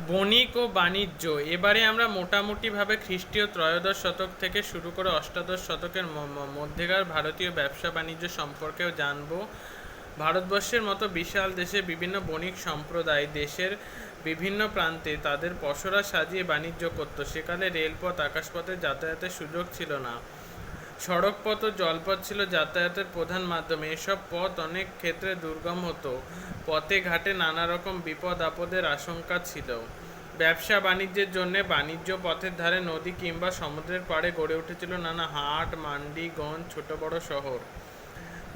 বণিক ও বাণিজ্য। এবারে আমরা মোটামুটিভাবে খ্রিস্টীয় ত্রয়োদশ শতক থেকে শুরু করে অষ্টাদশ শতকের মধ্যেকার ভারতীয় ব্যবসা বাণিজ্য সম্পর্কেও জানব। ভারতবর্ষের মতো বিশাল দেশে বিভিন্ন বণিক সম্প্রদায় দেশের বিভিন্ন প্রান্তে তাদের পসরা সাজিয়ে বাণিজ্য করত। সেকালে রেলপথ, আকাশপথে যাতায়াতের সুযোগ ছিল না। সড়কপথ ও জলপথ ছিল যাতায়াতের প্রধান মাধ্যম। এসব পথ অনেক ক্ষেত্রে দুর্গম হতো। পথে ঘাটে নানা রকম বিপদ আপদের আশঙ্কা ছিল। ব্যবসা বাণিজ্যের জন্য বাণিজ্য পথের ধারে নদী কিংবা সমুদ্রের পাড়ে গড়ে উঠেছিল নানা হাট, মান্ডি, গঞ্জ, ছোট বড় শহর।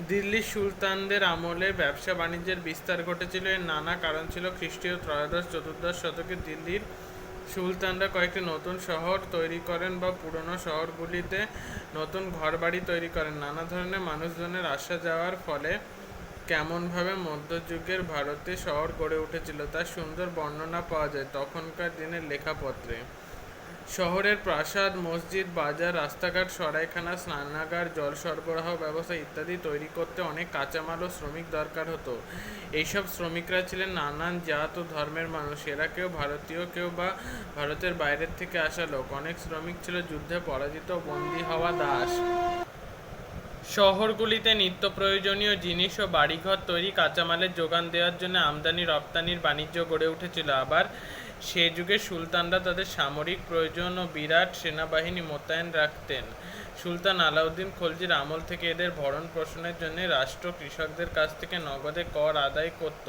দিল্লির সুলতানদের আমলে ব্যবসা বাণিজ্যের বিস্তার ঘটেছিল। এর নানা কারণ ছিল। খ্রিস্টীয় ত্রয়োদশ চতুর্দশ শতকে দিল্লির সুলতানরা কয়েকটি নতুন শহর তৈরি করেন বা পুরনো শহরগুলিতে নতুন ঘরবাড়ি তৈরি করেন। নানা ধরনের মানুষজনের আসা যাওয়ার ফলে কেমনভাবে মধ্যযুগের ভারতে শহর গড়ে উঠেছিল তার সুন্দর বর্ণনা পাওয়া যায় তখনকার দিনের লেখাপত্রে। শহরের প্রাসাদ, মসজিদ, বাজার, রাস্তাঘাট, সরাইখানা, স্নানাগার, জল সরবরাহ ব্যবস্থা ইত্যাদি তৈরি করতে অনেক কাঁচামাল ও শ্রমিক দরকার হতো। এইসব শ্রমিকরা ছিলেন নানান জাত ও ধর্মের মানুষ। এরা কেউ ভারতীয়, কেউ বা ভারতের বাইরের থেকে আসা লোক। অনেক শ্রমিক ছিল যুদ্ধে পরাজিত, বন্দী হওয়া দাস। শহরগুলিতে নিত্য প্রয়োজনীয় জিনিস ও বাড়িঘর তৈরি কাঁচামালের যোগান দেওয়ার জন্য আমদানি রপ্তানির বাণিজ্য গড়ে উঠেছিল। আবার সে যুগে সুলতানরা তাদের সামরিক প্রয়োজন ও বিরাট সেনাবাহিনী মোতায়েন রাখতেন। সুলতান আলাউদ্দিন খলজির আমল থেকে এদের ভরণ পোষণের জন্য রাষ্ট্র কৃষকদের কাছ থেকে নগদে কর আদায় করত।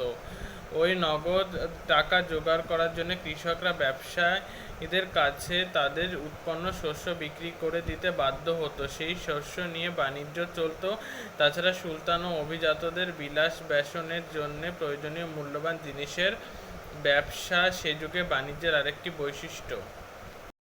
ওই নগদ টাকা জোগাড় করার জন্য কৃষকরা ব্যবসায় এদের কাছে তাদের উৎপন্ন শস্য বিক্রি করে দিতে বাধ্য হতো। সেই শস্য নিয়ে বাণিজ্য চলত। তাছাড়া সুলতান ও অভিজাতদের বিলাস বেসনের জন্য প্রয়োজনীয় মূল্যবান জিনিসের ব্যবসা সে যুগে বাণিজ্যের আরেকটি বৈশিষ্ট্য।